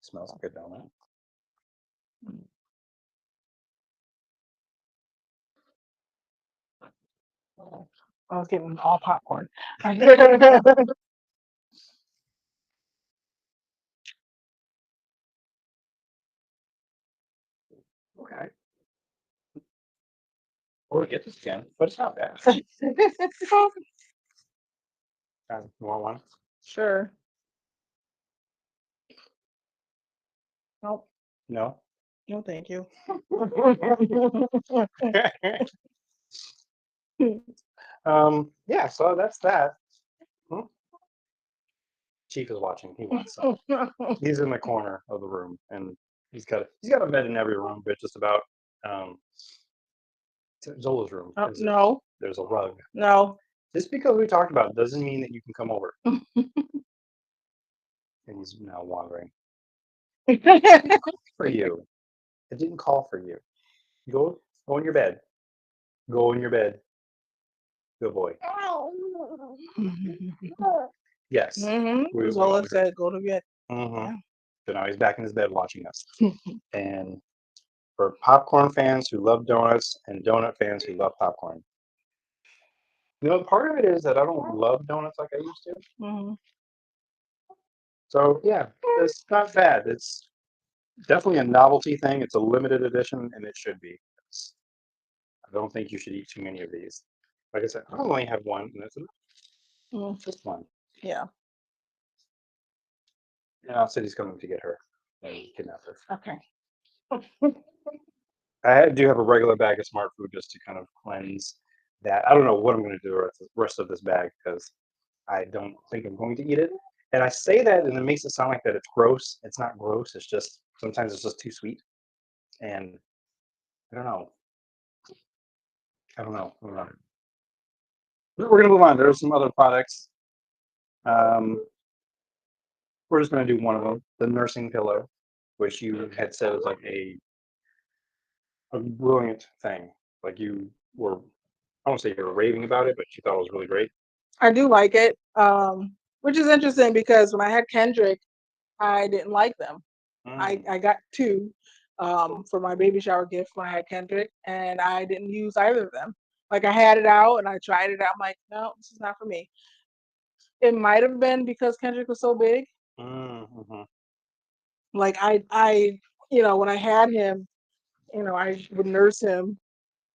Smells like a donut.
I was getting all popcorn.
Okay. Or get this again, but it's not bad. You want one?
Sure. Nope.
No.
No, thank you.
Yeah. So that's that. Hmm? Chief is watching. He wants some. He's in the corner of the room, and He's got a bed in every room, but just about. Um, Zola's room
Oh,
is
no,
there's a rug.
no.
Just because we talked about it doesn't mean that you can come over. And he's now wandering. For you, I didn't call for you. Go in your bed. Go in your bed. Good boy. Yes. We
Zola
always are.
said, "Go to bed."
Mm-hmm.
Yeah.
So now he's back in his bed watching us. And for popcorn fans who love donuts and donut fans who love popcorn. Part of it is that I don't love donuts like I used to.
hmm
So yeah, it's not bad. It's definitely a novelty thing. It's a limited edition, and it should be. I don't think you should eat too many of these. Like I said, I only have one, and that's enough.
mm
Just one.
Yeah.
And City's coming to get her and kidnap her.
Okay.
Do have a regular bag of smart food just to kind of cleanse that. I don't know what I'm going to do with the rest of this bag because I don't think I'm going to eat it. And I say that, and it makes it sound like that it's gross. It's not gross. It's just sometimes it's just too sweet, and I don't know. I don't know. I don't know. We're going to move on. There's some other products. Um, we're just going to do one of them, the nursing pillow, which you had said was like a brilliant thing. Like you were, I won't say you were raving about it, but you thought it was really great.
I do like it, which is interesting because when I had Kendrick, I didn't like them. I got two for my baby shower gift when I had Kendrick, and I didn't use either of them. Like I had it out and I tried it out. I'm like, no, this is not for me. It might have been because Kendrick was so big.
Mm-hmm.
Like I, when I had him, I would nurse him,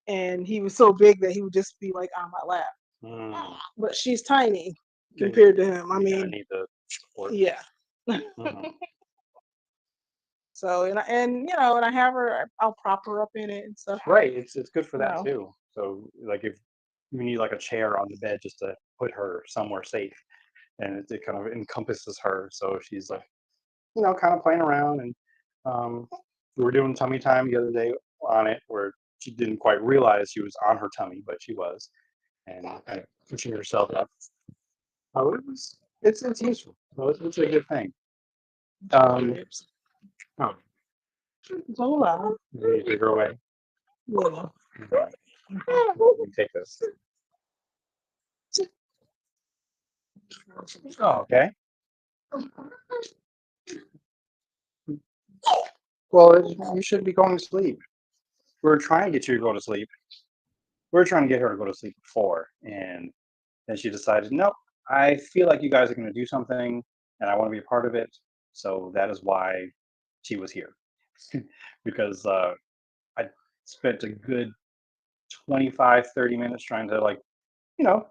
and he was so big that he would just be like on my lap.
Mm.
But she's tiny
Then
compared to him. I
you kind of
mean,
need the support.
yeah.
Mm-hmm.
So and I have her. I'll prop her up in it and stuff.
Right. It's good for
You
that
know.
too. So like if you need like a chair on the bed just to put her somewhere safe, and it kind of encompasses her, so she's like kind of playing around. And um, we were doing tummy time the other day on it where she didn't quite realize she was on her tummy, but she was, and kind of pushing herself up. Oh, it's useful. So it's a good thing. Um, oh,
Zola.
you take her away.
Yeah.
Right. Let me take this. Oh, okay. Well, you should be going to sleep. We were trying to get you to go to sleep. We were trying to get her to go to sleep before, and then she decided, nope, I feel like you guys are going to do something, and I want to be a part of it. So that is why she was here, because I spent a good 25, 30 minutes trying to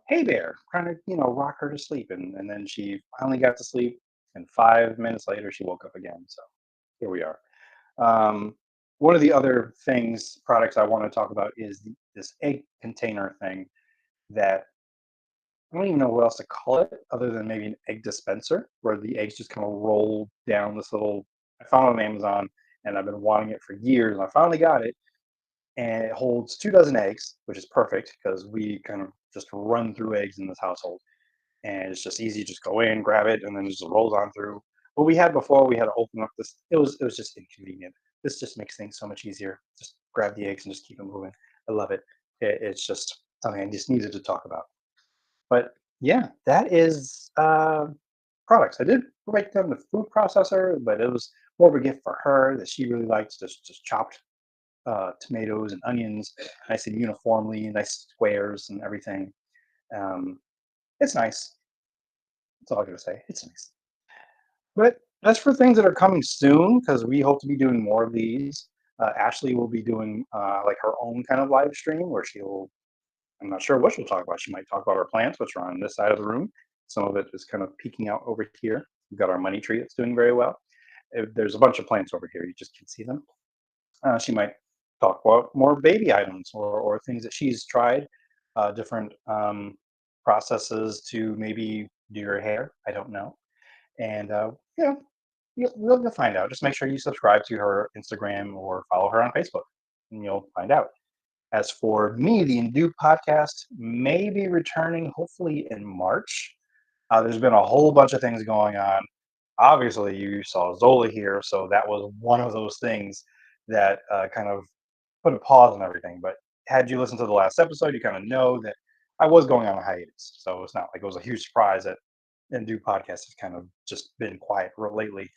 hey there, trying to, rock her to sleep. And then she finally got to sleep. And 5 minutes later, she woke up again. So here we are. One of the other products I want to talk about is this egg container thing that I don't even know what else to call it other than maybe an egg dispenser where the eggs just kind of roll down this little. I found it on Amazon and I've been wanting it for years and I finally got it. And it holds 2 dozen eggs, which is perfect because we kind of just run through eggs in this household. And it's just easy, just go in, grab it, and then it just rolls on through. What we had before, we had to open up this. It was just inconvenient. This just makes things so much easier. Just grab the eggs and just keep them moving. I love it. It's just something I just needed to talk about. But yeah, that is products. I did write down the food processor, but it was more of a gift for her that she really likes. Just chopped tomatoes and onions, nice and uniformly, nice squares and everything. Um, it's nice. That's all I gotta say. It's nice. But as for things that are coming soon, because we hope to be doing more of these, Ashley will be doing like her own kind of live stream where she'll. I'm not sure what she'll talk about. She might talk about our plants, which are on this side of the room. Some of it is kind of peeking out over here. We've got our money tree that's doing very well. There's a bunch of plants over here. You just can't see them. She might talk about more baby items or things that she's tried, different processes to maybe do your hair. I don't know. And you'll find out. Just make sure you subscribe to her Instagram or follow her on Facebook, and you'll find out. As for me, the Indu podcast may be returning hopefully in March. There's been a whole bunch of things going on. Obviously, you saw Zola here, so that was one of those things that kind of put a pause on everything. But had you listened to the last episode, you kind of know that I was going on a hiatus. So it's not like it was a huge surprise that Indu podcast has kind of just been quiet lately.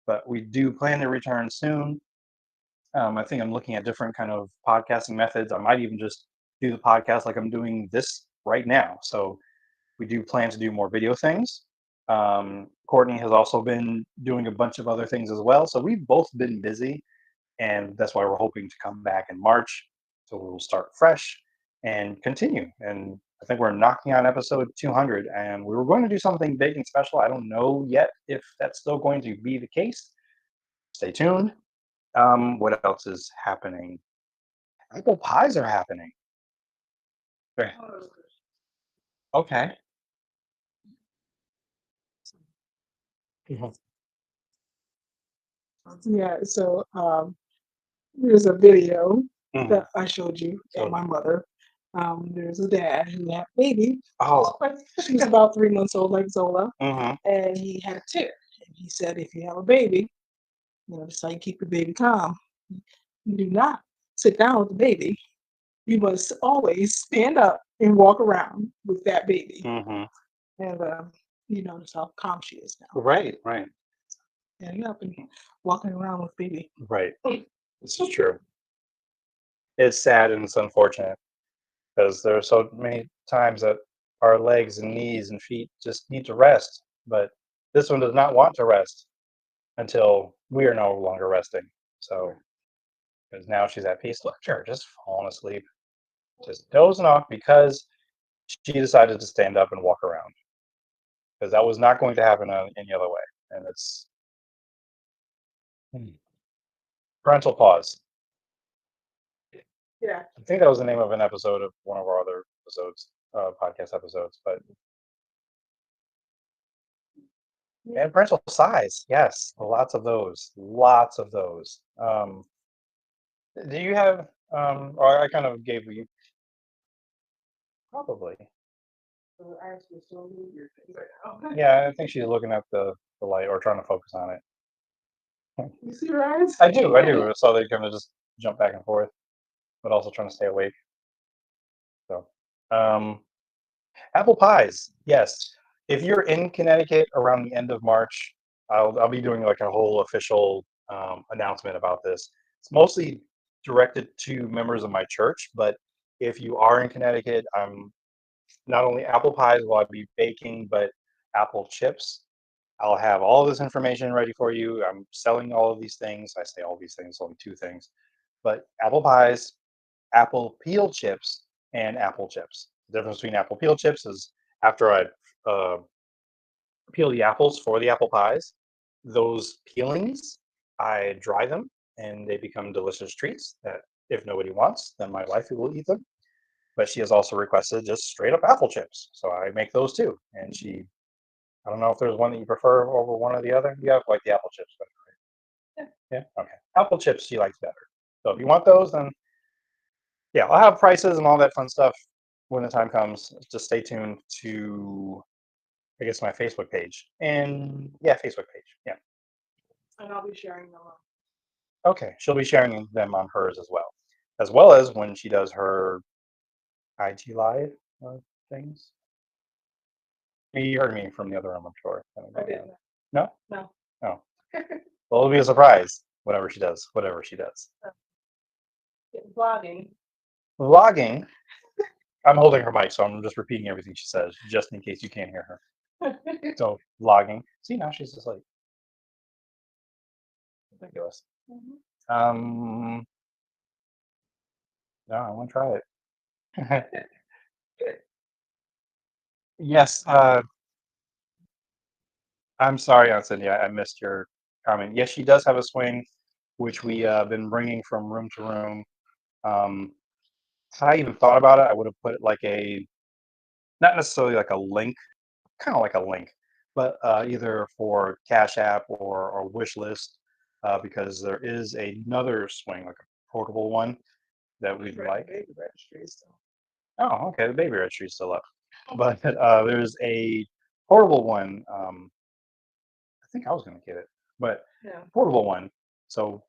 But we do plan to return soon. I think I'm looking at different kind of podcasting methods. I might even just do the podcast like I'm doing this right now. So we do plan to do more video things. Courtney has also been doing a bunch of other things as well. So we've both been busy, and that's why we're hoping to come back in March. So we'll start fresh and continue. And I think we're knocking on episode 200, and we were going to do something big and special. I don't know yet if that's still going to be the case. Stay tuned. What else is happening? Apple pies are happening. Okay. Okay. Mhm.
Yeah, so there's a video
Mhm.
that I showed you and
So,
my mother. There's a dad who had a baby.
oh,
She was about 3 months old, like Zola,
hmm,
and he had a tear. And he said, if you have a baby, just how you keep the baby calm. You do not sit down with the baby. You must always stand up and walk around with that baby.
hmm.
And you notice how calm she is now.
Right, right,
And you have been walking around with baby.
right. This is true. It's sad and it's unfortunate because there are so many times that our legs and knees and feet just need to rest, but this one does not want to rest until we are no longer resting. So, because now she's at peace. Look, sure, just falling asleep, just dozing off because she decided to stand up and walk around because that was not going to happen any other way. And it's parental pause.
Yeah.
I think that was the name of an episode of one of our other episodes, podcast episodes. But and parental size, yes, lots of those, lots of those. Do you have? Or I kind of gave you probably.
So I actually showed you your thing right now.
Yeah, I think she's looking at the light or trying to focus on it.
You see her eyes?
I do, I do. So they kind of just jump back and forth, but also trying to stay awake. So, um, apple pies, yes. If you're in Connecticut around the end of March, I'll be doing like a whole official announcement about this. It's mostly directed to members of my church, but if you are in Connecticut, I'm not only apple pies will I be baking, but apple chips. I'll have all this information ready for you. I'm selling all of these things. I say all these things, only two things, but apple pies, apple peel chips, and apple chips. The difference between apple peel chips is after I uh, peel the apples for the apple pies, those peelings, I dry them and they become delicious treats that if nobody wants, then my wife will eat them. But she has also requested just straight up apple chips. So I make those too. And I don't know if there's one that you prefer over one or the other. You have like the apple chips, right? Yeah. Okay. Apple chips she likes better. So if you want those, then yeah, I'll have prices and all that fun stuff when the time comes. Just stay tuned to, I guess, my Facebook page. And yeah, Facebook page. Yeah.
And I'll be sharing them.
Okay. She'll be sharing them on hers as well as when she does her IG live things. You heard me from the other room, I'm sure.
I didn't.
No?
No.
Oh. Well, it'll be a surprise. Whatever she does. Whatever she does.
Vlogging.
Vlogging. I'm holding her mic, so I'm just repeating everything she says, just in case you can't hear her. So vlogging. See, now she's just like ridiculous. Um, no, I want to try it. Yes. I'm sorry, Aunt Cindy. I missed your comment. Yes, she does have a swing, which we been bringing from room to room. Um, had I even thought about it, I would have put it like not necessarily like a link, kind of like a link, but either for Cash App or Wish List, because there is another swing, like a portable one that we'd like.
Baby registry still.
Oh, okay, the baby registry is still up, but there's a portable one. I think I was going to get it, but
Yeah.
portable one. So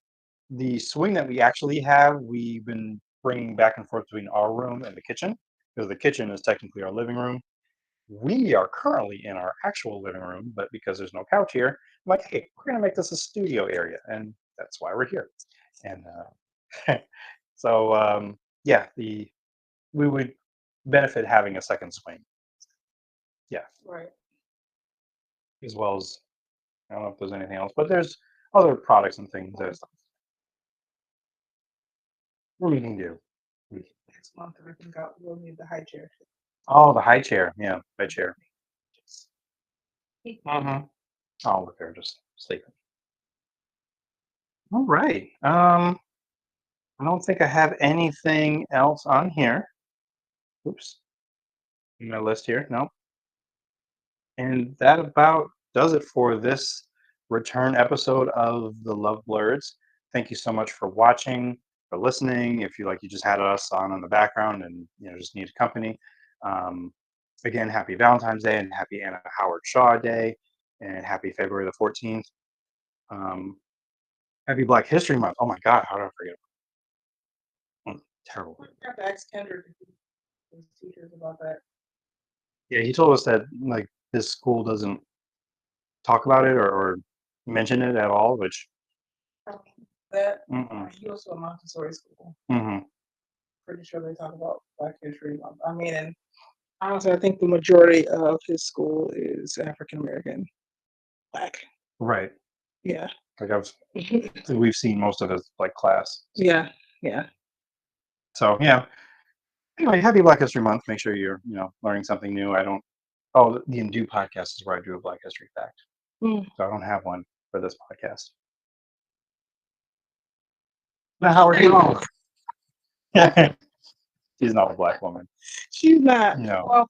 the swing that we actually have, we've been bringing back and forth between our room and the kitchen, because the kitchen is technically our living room. We are currently in our actual living room, but because there's no couch here, I'm like, hey, we're gonna make this a studio area, and that's why we're here. And so yeah, the we would benefit having a second swing, yeah,
Right.
as well as I don't know if there's anything else, but there's other products and things that we can do.
Next month, I think we'll need the high chair.
Oh, the high chair, yeah, high chair. Mm-hmm. Oh, look, they're just sleeping. All right. I don't think I have anything else on here. Oops. In my list here. No. And that about does it for this return episode of the Love Blurs. Thank you so much for watching, for listening. If you like, you just had us on in the background and just needed company. Um, again, happy Valentine's Day and happy Anna Howard Shaw Day and happy February the 14th. Happy Black History Month. Oh my God, how did I forget? Terrible.
I have to ask Kendrick if his teachers about that.
Yeah, he told us that like this school doesn't talk about it or mention it at all, which
That
mm-mm,
he goes to a Montessori school.
mm-hmm,
Pretty sure they talk about Black History Month. I mean, and honestly, I think the majority of his school is African American, Black.
right.
Yeah.
Like we've seen most of his like class.
Yeah. Yeah.
So yeah. Anyway, happy Black History Month. Make sure you're learning something new. I don't. Oh, the Indue podcast is where I do a Black History fact.
Mm.
So I don't have one for this podcast. Now, how are you? She's not a Black woman.
She's not.
No.
Well,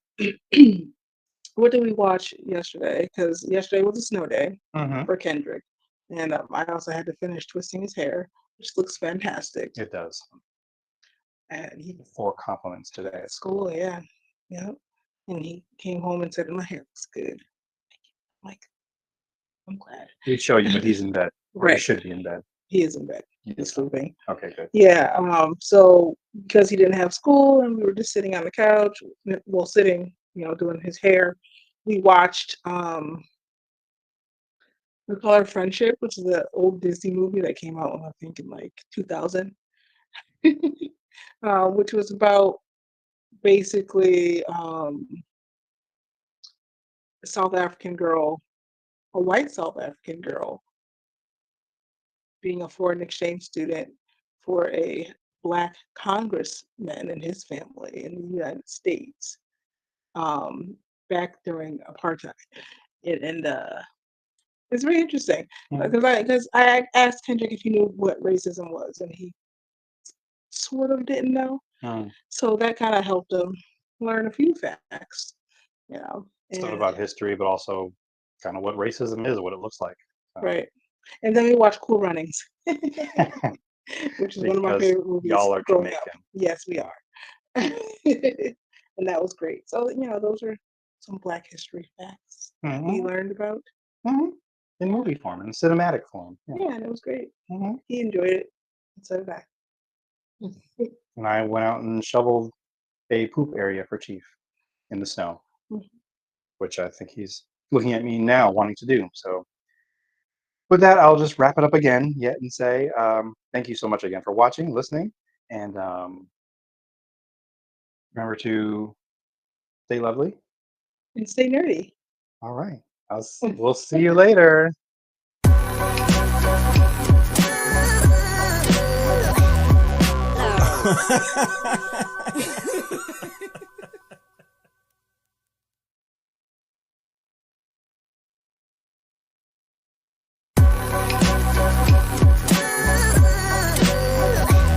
what did we watch yesterday? Because yesterday was a snow day
Mm-hmm.
for Kendrick, and I also had to finish twisting his hair, which looks fantastic.
It does.
And he
4 compliments today at
school, yeah, yeah. And he came home and said, "My hair looks good." I'm like, I'm glad.
He'd show you, but he's in bed. Or he
Right.
should be in bed.
He is in bed.
He
He's
is.
sleeping.
Okay, good.
Yeah. So because he didn't have school and we were just sitting on the couch, well, sitting, doing his hair, we watched We Call Her Friendship, which is an old Disney movie that came out, I think, in like 2000, which was about basically a South African girl, a white South African girl, being a foreign exchange student for a Black congressman and his family in the United States back during apartheid. And it's very interesting because I asked Kendrick if he knew what racism was, and he sort of didn't know. So that kind of helped him learn a few facts,
Stuff about history, but also kind of what racism is, what it looks like.
Right. And then we watched Cool Runnings, which is one of my favorite movies.
Y'all are
growing
Jamaican.
up. Yes, we are. And that was great. So, those are some Black history facts we learned about.
Mm-hmm. In movie form, in cinematic form.
Yeah, and it was great.
Mm-hmm.
He enjoyed it. And so did I.
And I went out and shoveled a poop area for Chief in the snow, which I think he's looking at me now wanting to do. So with that, I'll just wrap it up again yet and say thank you so much again for watching, listening, and remember to stay lovely.
And stay nerdy.
All right. We'll see you later.